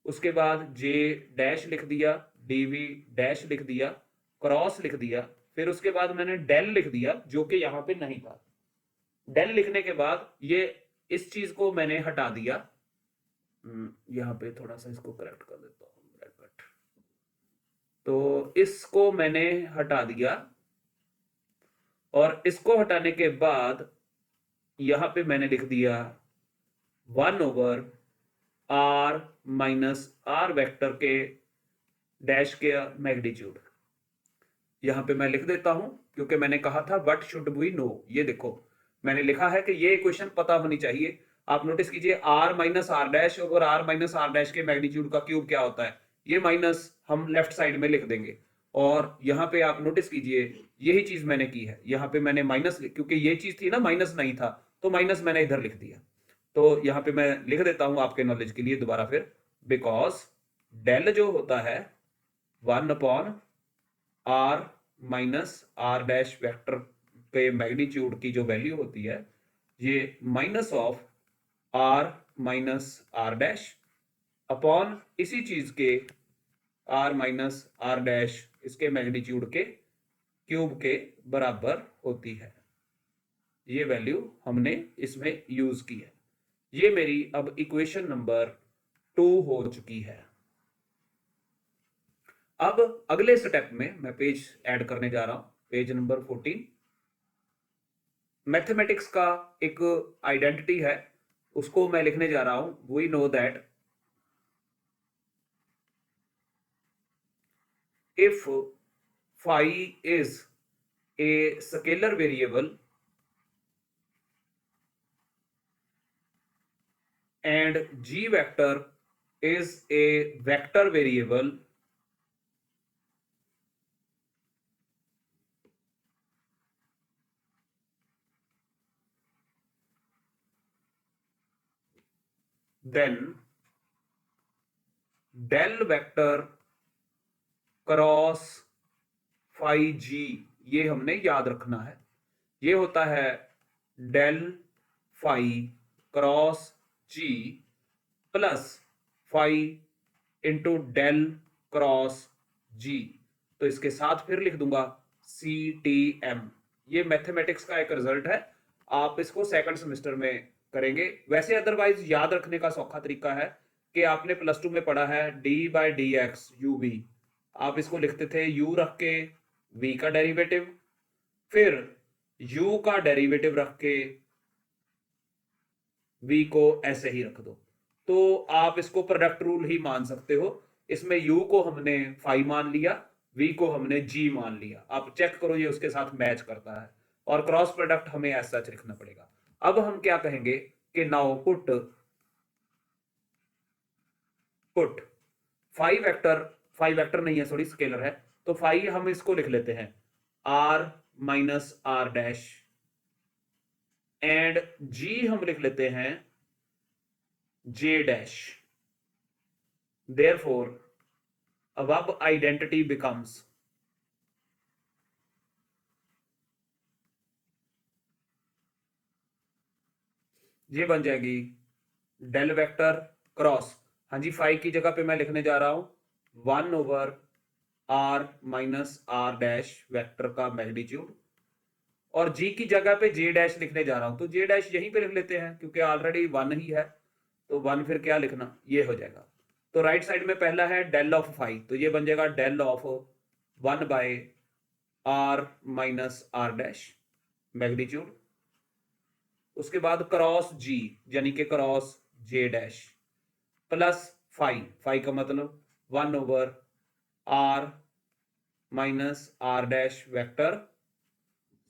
उसके बाद J डैश लिख दिया, dV डैश लिख दिया, क्रॉस लिख दिया, फिर उसके बाद मैंने डेल लिख दिया जो कि यहां पे नहीं था। डेल लिखने के बाद ये इस चीज को मैंने हटा दिया, यहां पे थोड़ा सा इसको करेक्ट कर देता हूं, ब्रैकेट, तो इसको मैंने हटा दिया और इसको हटाने के बाद यहां पे मैंने लिख दिया 1/R माइनस R वेक्टर के डैश के मैग्नीट्यूड। यहां पे मैं लिख देता हूं क्योंकि मैंने कहा था व्हाट शुड वी नो। ये देखो मैंने लिखा है कि ये इक्वेशन पता होनी चाहिए। आप नोटिस कीजिए r minus R dash over r minus R dash के मैग्नीट्यूड का क्यूब क्या होता है, ये माइनस हम लेफ्ट साइड में लिख देंगे। और यहाँ पे आप नोटिस कीजिए यही चीज मैंने की है, यहाँ पे मैंने माइनस, क्योंकि ये चीज थी ना माइनस नहीं था तो माइनस मैंने इधर लिख दिया। तो यहाँ पे मैं लिख देता हूं आपके नॉलेज के लिए दोबारा फिर, बिकॉज डेल जो होता है 1 upon r minus R dash vector के मैग्नीट्यूड की जो वैल्यू होती है ये minus of r minus R dash upon इसी चीज के r माइनस आर डैश इसके मैग्नीट्यूड के क्यूब के बराबर होती है। ये वैल्यू हमने इसमें यूज की है। ये मेरी अब इक्वेशन नंबर 2 हो चुकी है। अब अगले स्टेप में मैं पेज ऐड करने जा रहा हूं, पेज नंबर 14। मैथमेटिक्स का एक आइडेंटिटी है, उसको मैं लिखने जा रहा हूं। We know that if phi is a scalar variable and g vector is a vector variable, then del vector cross phi G, ये हमने याद रखना है। ये होता है del phi cross G plus phi into del cross G. तो इसके साथ फिर लिख दूंगा सी टी एम। ये मैथमेटिक्स का एक रिजल्ट है, आप इसको सेकंड सेमेस्टर में करेंगे। वैसे अदरवाइज याद रखने का सौखा तरीका है कि आपने प्लस 2 में पढ़ा है D by D X U B, आप इसको लिखते थे u रख के v का डेरिवेटिव, फिर u का डेरिवेटिव रख के v को ऐसे ही रख दो। तो आप इसको प्रोडक्ट रूल ही मान सकते हो। इसमें u को हमने फाई मान लिया, v को हमने g मान लिया। आप चेक करो ये उसके साथ मैच करता है, और क्रॉस प्रोडक्ट हमें ऐसा लिखना पड़ेगा। अब हम क्या कहेंगे कि नाउ पुट फाई वेक्टर नहीं है, सॉरी स्केलर है, तो फाई हम इसको लिख लेते हैं r minus R dash and g हम लिख लेते हैं j डैश। देयरफॉर अब आइडेंटिटी बिकम्स ये बन जाएगी डेल वेक्टर क्रॉस, हाँ जी, फाई की जगह पे मैं लिखने जा रहा हूं 1 over r minus R dash vector का मैग्नीट्यूड, और g की जगह पे j डैश लिखने जा रहा हूं। तो j डैश यहीं पे लिख लेते हैं क्योंकि ऑलरेडी 1 ही है, तो 1 फिर क्या लिखना, ये हो जाएगा। तो राइट साइड में पहला है डेल ऑफ फाई, तो ये बन जाएगा del of 1 by r minus R dash magnitude. उसके बाद क्रॉस g यानी कि cross j dash plus phi का मतलब 1 over r minus R dash vector,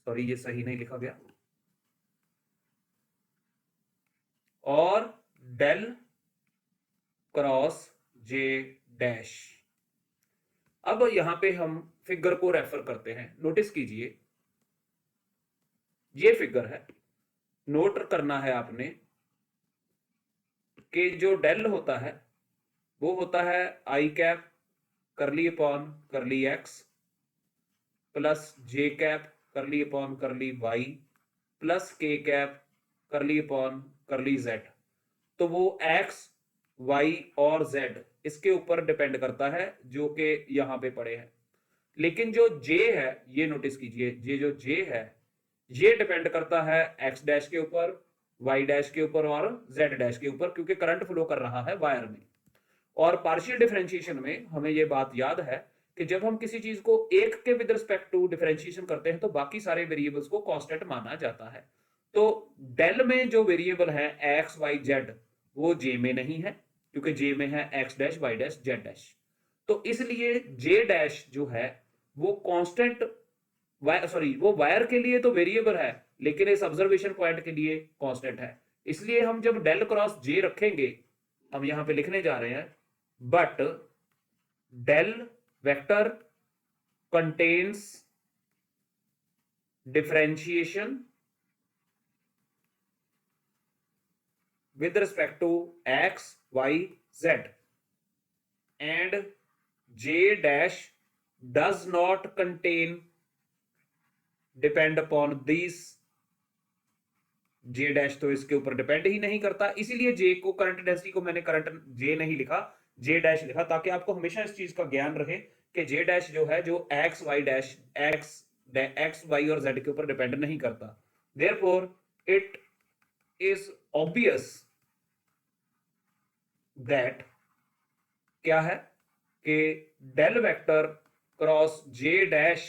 sorry ये सही नहीं लिखा गया, और डेल क्रॉस जे डैश। अब यहां पे हम फिगर को रेफर करते हैं। नोटिस कीजिए ये फिगर है, नोट करना है आपने कि जो डेल होता है वो होता है आई कैप करली अपॉन करली एक्स प्लस जे कैप करली अपॉन करली वाई प्लस के कैप करली अपॉन करली जेड। तो वो एक्स वाई और जेड इसके ऊपर डिपेंड करता है जो कि यहां पे पड़े हैं। लेकिन जो जे है, ये नोटिस कीजिए, ये जो जे है ये डिपेंड करता है एक्स डैश के ऊपर, वाई डैश के ऊपर और जेड डैश के ऊपर, क्योंकि करंट फ्लो कर रहा है वायर में। और पार्शियल डिफरेंशिएशन में हमें यह बात याद है कि जब हम किसी चीज को एक के विद रिस्पेक्ट टू डिफरेंशिएशन करते हैं तो बाकी सारे वेरिएबल्स को कांस्टेंट माना जाता है। तो डेल में जो वेरिएबल है एक्स वाई जेड वो जे में नहीं है, क्योंकि जे में है X dash Y dash Z dash. तो इसलिए जे डैश जो है वो कांस्टेंट, सॉरी वो वायर के लिए तो वेरिएबल है लेकिन इस ऑब्जर्वेशन पॉइंट के लिए कांस्टेंट है। इसलिए हम जब डेल क्रॉस जे रखेंगे, हम यहां पे लिखने जा रहे हैं, but del vector contains differentiation with respect to x, y, z, and j dash does not contain depend upon these। j dash तो इसके ऊपर डिपेंड ही नहीं करता, इसीलिए j को करंट डेंसिटी को मैंने करंट j नहीं लिखा, j डैश लिखा, ताकि आपको हमेशा इस चीज का ज्ञान रहे कि j डैश जो है जो x y dash x y और z के ऊपर डिपेंड नहीं करता। therefore it is obvious that क्या है कि del vector cross J dash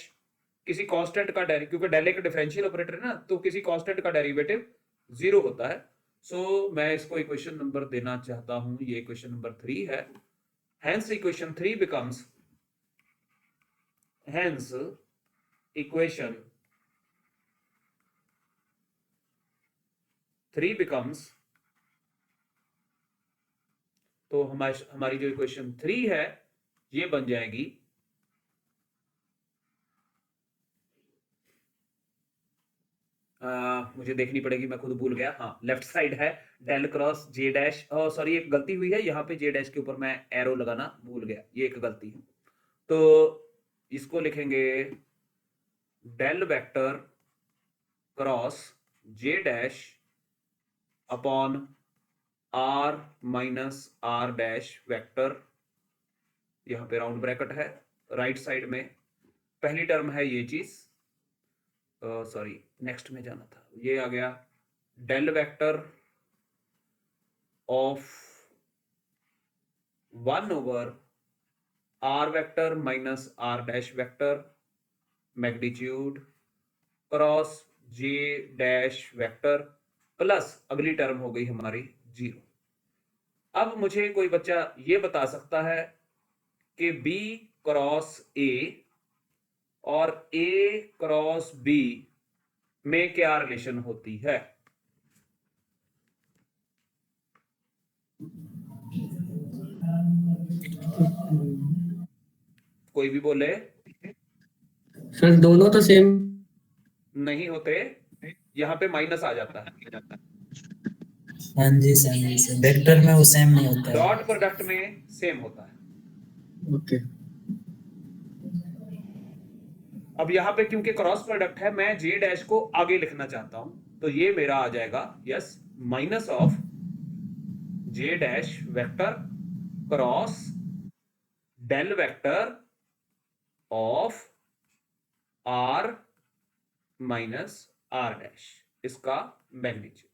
किसी कांस्टेंट का डेरिवेटिव, क्योंकि डेल एक डिफरेंशियल ऑपरेटर है ना, तो किसी कांस्टेंट का डेरिवेटिव 0 होता है। सो मैं इसको इक्वेशन नंबर देना चाहता हूं, ये इक्वेशन नंबर 3 है। Hence equation 3 becomes, hence equation 3 becomes, तो हमारी जो इक्वेशन 3 है ये बन जाएगी मुझे देखनी पड़ेगी, मैं खुद भूल गया। हाँ, लेफ्ट साइड है del cross J dash, sorry एक गलती हुई है, यहाँ पे जे डैश के ऊपर मैं एरो लगाना भूल गया, ये एक गलती है। तो इसको लिखेंगे del vector cross J dash upon R minus R dash vector, यहां पे राउंड ब्रैकेट है, राइट साइड में पहली टर्म है ये चीज, सॉरी नेक्स्ट में जाना था, ये आ गया del vector of 1 over R vector minus R dash vector magnitude cross J dash vector plus अगली टर्म हो गई हमारी 0। अब मुझे कोई बच्चा ये बता सकता है कि B क्रॉस A और A क्रॉस B में क्या रिलेशन होती है? कोई भी बोले। सर दोनों तो सेम नहीं होते, यहाँ पे माइनस आ जाता है, हाँ जी सर, वेक्टर में वो सेम नहीं होता है। डॉट प्रोडक्ट में सेम होता है। ओके। अब यहाँ पे क्योंकि क्रॉस प्रोडक्ट है, मैं जे डैश को आगे लिखना चाहता हूं, तो ये मेरा आ जाएगा yes minus of J dash vector cross del vector of R minus R dash, इसका मैग्नीट्यूड।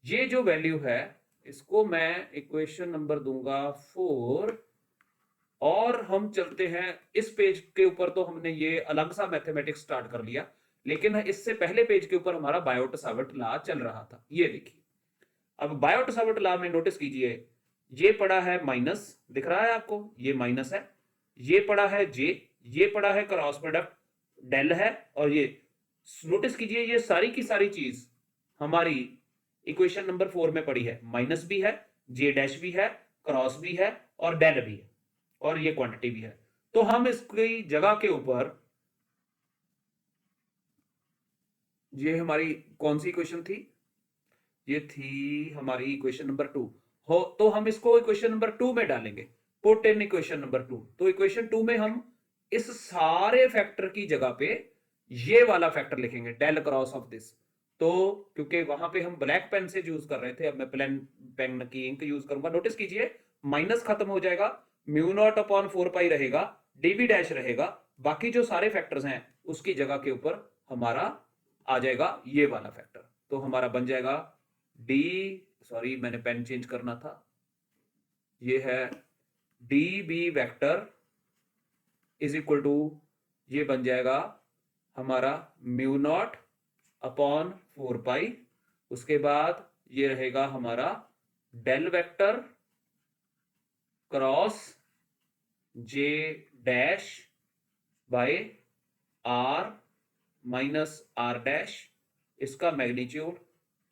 ये जो वैल्यू है इसको मैं इक्वेशन नंबर दूंगा 4, और हम चलते हैं इस पेज के ऊपर। तो हमने ये अलग सा मैथमेटिक्स स्टार्ट कर लिया, लेकिन इससे पहले पेज के ऊपर हमारा बायोट सावर्ट लॉ चल रहा था, ये देखिए। अब बायोट सावर्ट लॉ में नोटिस कीजिए, ये पड़ा है माइनस, दिख रहा है आपको, ये माइनस है, ये पड़ा है जे, ये पड़ा है क्रॉस प्रोडक्ट डेल है, और ये नोटिस कीजिए ये सारी की सारी चीज हमारी इक्वेशन नंबर 4 में पड़ी है। माइनस भी है, जे डैश भी है, क्रॉस भी है और डेल भी है, और ये क्वांटिटी भी है। तो हम इसकी जगह के ऊपर, ये हमारी कौन सी इक्वेशन थी? ये थी हमारी इक्वेशन नंबर 2 हो, तो हम इसको इक्वेशन नंबर 2 में डालेंगे, पुट इन इक्वेशन नंबर 2। तो इक्वेशन 2 में हम इस सारे फैक्टर की जगह पे ये वाला फैक्टर लिखेंगे, डेल क्रॉस ऑफ दिस। तो क्योंकि वहां पे हम ब्लैक पेन से यूज कर रहे थे, अब मैं प्लेन पेन की इंक यूज करूंगा। नोटिस कीजिए माइनस खत्म हो जाएगा, म्यू नॉट अपॉन 4 पाई रहेगा, डीबी डैश रहेगा, बाकी जो सारे फैक्टर्स हैं उसकी जगह के ऊपर हमारा आ जाएगा ये वाला फैक्टर। तो हमारा बन जाएगा डी, सॉरी मैंने पेन चेंज करना था, ये है D B vector is equal to, ये बन जाएगा हमारा म्यू नॉट अपॉन 4 पाई, उसके बाद ये रहेगा हमारा del vector cross J dash by R minus R dash इसका मैग्नीट्यूड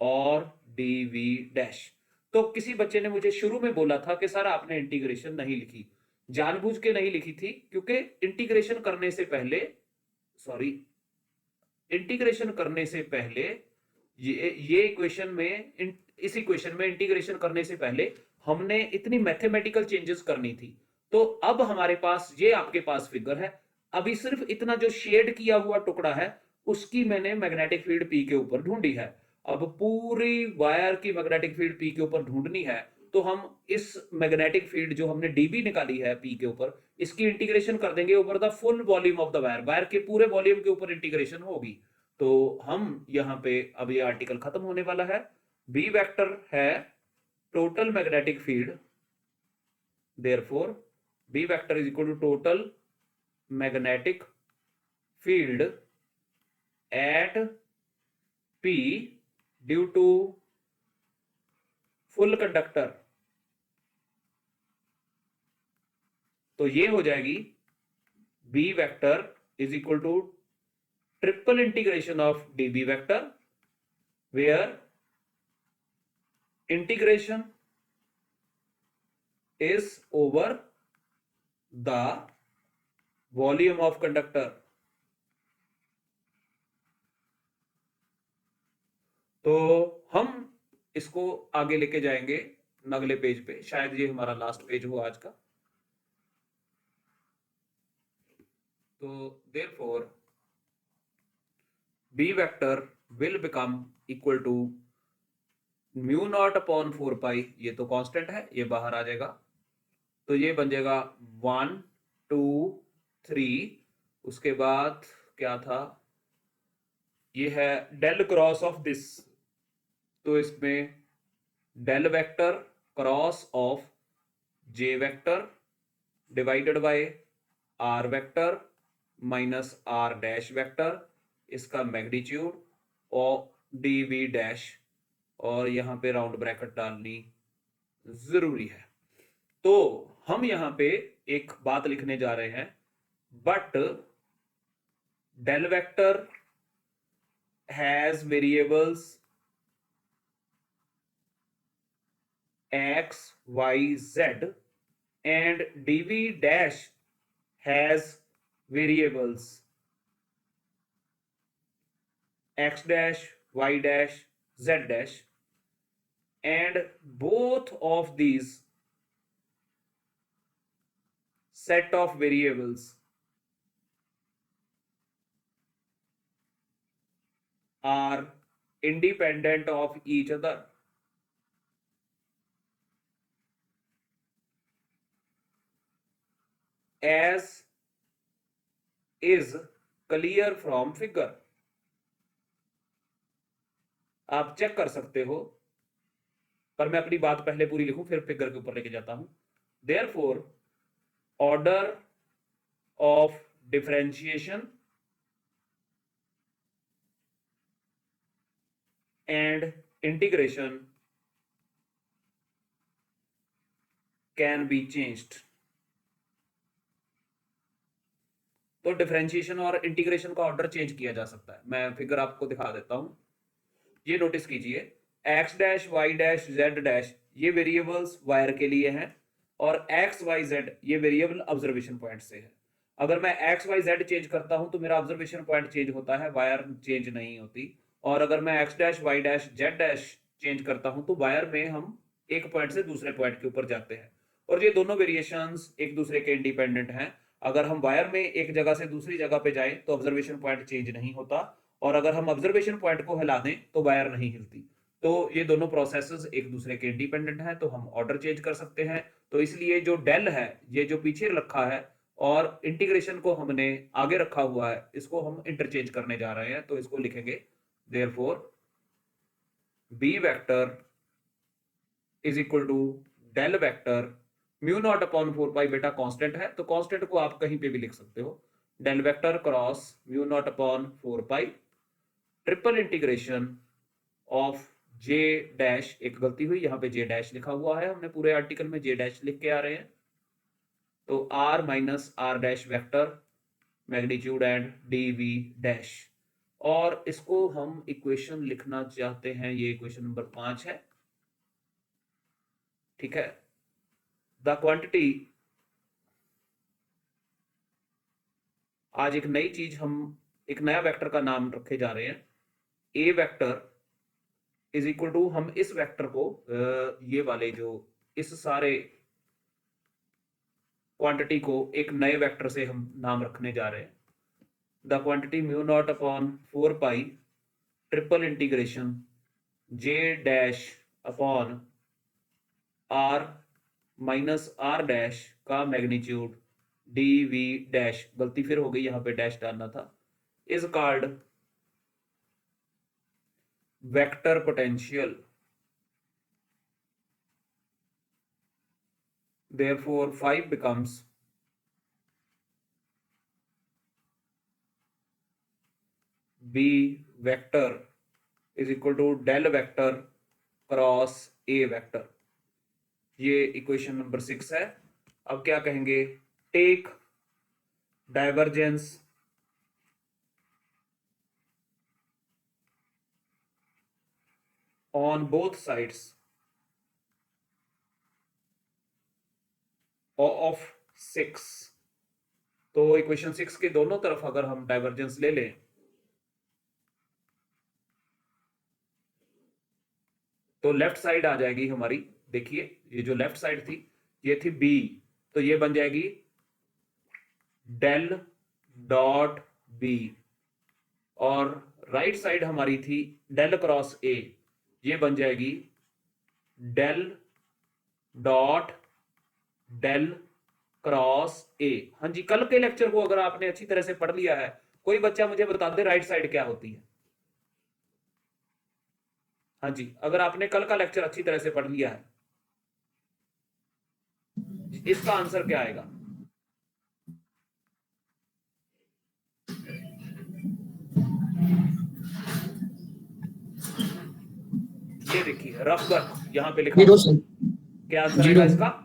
और डी वी डैश। तो किसी बच्चे ने मुझे शुरू में बोला था कि सर आपने इंटीग्रेशन नहीं लिखी, जानबूझ के नहीं लिखी थी क्योंकि इंटीग्रेशन करने से पहले, सॉरी, इंटीग्रेशन करने से पहले ये इक्वेशन में इस इक्वेशन में इंटीग्रेशन करने से पहले हमने इतनी मैथमेटिकल चेंजेस करनी थी। तो अब हमारे पास ये आपके पास फिगर है, अभी सिर्फ इतना जो शेड किया हुआ टुकड़ा है उसकी मैंने मैग्नेटिक फील्ड पी के ऊपर ढूंढी है। अब पूरी वायर की मैग्नेटिक फील्ड पी के ऊपर ढूंढनी है तो हम इस मैग्नेटिक फील्ड जो हमने डीबी निकाली है पी के ऊपर, इसकी इंटीग्रेशन कर देंगे over the full volume of the wire, wire के पूरे वॉल्यूम के ऊपर इंटीग्रेशन होगी। तो हम यहाँ पे अब ये आर्टिकल खत्म होने वाला है। बी वेक्टर है total magnetic field, therefore B vector is equal to total magnetic field at P due to full conductor. तो ये हो जाएगी B vector is equal to triple integration of D B vector where integration is over the volume of conductor। तो हम इसको आगे लेके जाएंगे अगले पेज पे, शायद ये हमारा लास्ट पेज हो आज का। तो therefore b vector will become equal to mu naught upon 4 पाई, ये तो कांस्टेंट है, ये बाहर आ जाएगा, तो ये बन जाएगा 1 2 3। उसके बाद क्या था, ये है डेल क्रॉस ऑफ दिस, तो इसमें del vector cross of J vector divided by R vector minus R dash vector, इसका मैग्नीट्यूड और डी वी डैश, और यहां पे राउंड ब्रैकेट डालनी जरूरी है। तो हम यहां पे एक बात लिखने जा रहे हैं, but del vector has variables x y z and dv dash has variables x dash y dash z dash, and both of these set of variables are independent of each other। as is clear from figure। आप check कर सकते हो, पर मैं अपनी बात पहले पूरी लिखूं फिर फिगर के ऊपर लेके जाता हूं। Therefore order of differentiation and integration can be changed. तो डिफरेंशिएशन और इंटीग्रेशन का ऑर्डर चेंज किया जा सकता है। मैं फिगर आपको दिखा देता हूं, ये नोटिस कीजिए, x dash y dash z dash ये वेरिएबल्स वायर के लिए हैं और x y z ये वेरिएबल ऑब्जर्वेशन पॉइंट से है। अगर मैं x y z चेंज करता हूं तो मेरा ऑब्जर्वेशन पॉइंट चेंज होता है, वायर चेंज नहीं होती। और अगर मैं x dash y dash z dash change करता हूं तो वायर में हम एक पॉइंट से दूसरे पॉइंट के ऊपर जाते हैं, और ये दोनों वेरिएशंस एक दूसरे के इंडिपेंडेंट हैं। अगर हम वायर में एक जगह से दूसरी जगह पे जाएं तो ऑब्जर्वेशन पॉइंट चेंज नहीं होता, और अगर हम ऑब्जर्वेशन पॉइंट को हिला दें तो वायर नहीं हिलती। तो ये दोनों प्रोसेसेस एक दूसरे के इंडिपेंडेंट हैं, तो हम ऑर्डर चेंज कर सकते हैं। तो इसलिए जो डेल है ये जो पीछे रखा है और इंटीग्रेशन को हमने आगे रखा हुआ है, इसको हम इंटरचेंज करने जा रहे हैं। तो इसको लिखेंगे therefore B vector is equal to del vector mu naught upon 4 pi, बेटा कांस्टेंट है तो कांस्टेंट को आप कहीं पे भी लिख सकते हो, del vector cross mu naught upon 4 pi triple integration of J dash, एक गलती हुई यहाँ पे जे डैश लिखा हुआ है, हमने पूरे आर्टिकल में जे डैश लिख के आ रहे हैं। तो R minus R dash vector magnitude and D V dash, और इसको हम इक्वेशन लिखना चाहते हैं, ये इक्वेशन नंबर 5 है, ठीक है। द क्वांटिटी, आज एक नई चीज, हम एक नया वेक्टर का नाम रखे जा रहे हैं, ए वेक्टर इज इक्वल टू, हम इस वेक्टर को ये वाले जो इस सारे क्वांटिटी को एक नए वेक्टर से हम नाम रखने जा रहे हैं। The quantity mu naught upon 4 pi triple integration J dash upon R minus R dash का मैग्नीट्यूड डी वी डैश, गलती फिर हो गई, यहां पे डैश डालना था, is called vector potential. Therefore 5 becomes B vector is equal to del vector cross A vector। ये इक्वेशन नंबर 6 है। अब क्या कहेंगे, take divergence on both sides of 6। तो इक्वेशन 6 के दोनों तरफ अगर हम डाइवर्जेंस ले लें तो लेफ्ट साइड आ जाएगी हमारी, देखिए ये जो लेफ्ट साइड थी ये थी बी, तो ये बन जाएगी डेल डॉट बी, और राइट साइड हमारी थी डेल क्रॉस ए, ये बन जाएगी del dot del cross A. हाँ जी, कल के लेक्चर को अगर आपने अच्छी तरह से पढ़ लिया है, कोई बच्चा मुझे बता दे राइट साइड क्या होती है। हाँ जी, अगर आपने कल का लेक्चर अच्छी तरह से पढ़ लिया है, इसका आंसर क्या आएगा? ये देखिए रफ कर यहां पे लिखा, जीरो सर, क्या आंसर जीरो। आएगा इसका?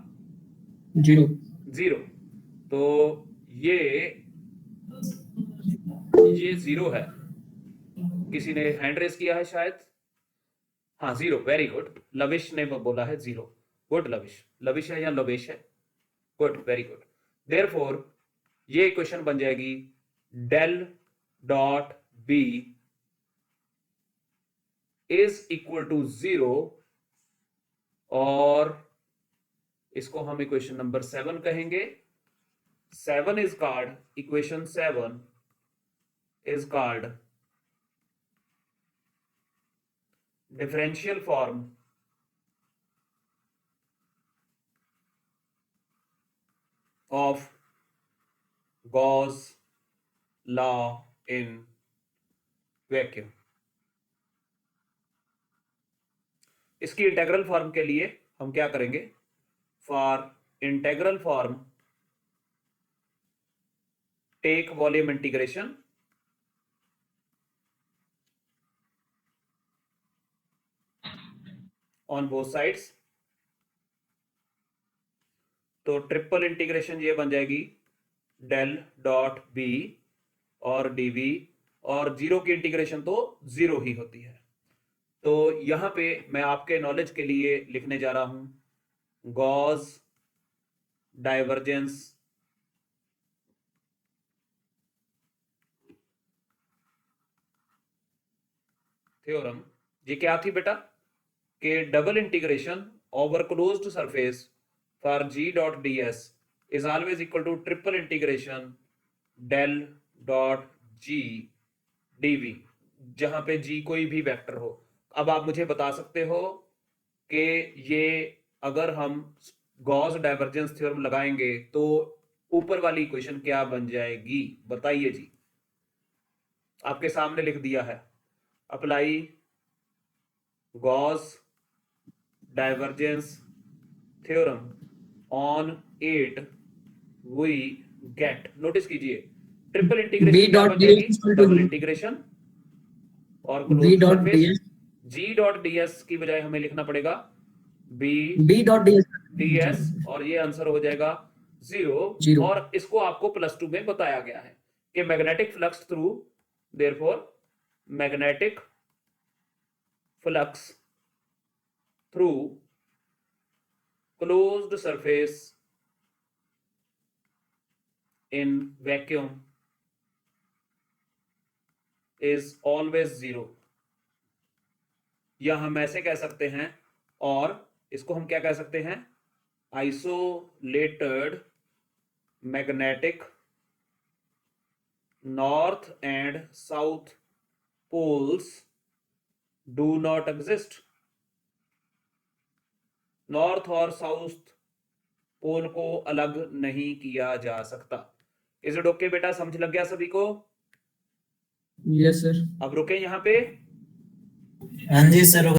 जीरो। जीरो। तो ये जीरो है। किसी ने हैंड रेस किया है शायद, हाँ जीरो, वेरी गुड, लविश ने बोला है जीरो, गुड लविश, लविश है या लवेश है, गुड, वेरी गुड। देयरफॉर ये इक्वेशन बन जाएगी del dot B is equal to 0, और इसको हम इक्वेशन नंबर 7 कहेंगे। 7 is called, equation 7 is called differential form of Gauss law in vacuum। इसकी इंटेग्रल फॉर्म के लिए हम क्या करेंगे, for integral form take volume integration on both sides, तो ट्रिपल इंटीग्रेशन ये बन जाएगी डेल डॉट बी और डीवी, और जीरो की इंटीग्रेशन तो जीरो ही होती है। तो यहां पे मैं आपके नॉलेज के लिए लिखने जा रहा हूं गॉस डाइवर्जेंस थ्योरम। ये क्या थी बेटा, कि double integration over closed surface for G dot D S is always equal to triple integration del dot G D V, जहां पे जी कोई भी वेक्टर हो। अब आप मुझे बता सकते हो कि ये अगर हम गॉस डाइवर्जेंस थ्योरम लगाएंगे तो ऊपर वाली इक्वेशन क्या बन जाएगी, बताइए जी। आपके सामने लिख दिया है, apply Gauss divergence theorem on 8 we get, notice कीजिए ट्रिपल B इंटीग्रेशन क्या dot बन ds जाएगी, equal to डबल इंटीग्रेशन और B closed dot surface. ds, G dot ds की बजाय हमें लिखना पड़ेगा B B dot ds, ds, और ये आंसर हो जाएगा 0। Zero। और इसको आपको +2 में बताया गया है कि magnetic flux through therefore magnetic flux through closed surface in vacuum is always zero, या हम ऐसे कह सकते हैं, और इसको हम क्या कह सकते हैं, isolated magnetic north and south poles do not exist. North और साउथ पोल को अलग नहीं किया जा सकता। इज इट ओके बेटा, समझ लग गया सभी को? Yes sir. अब रुके यहाँ पे। हाँ जी सर।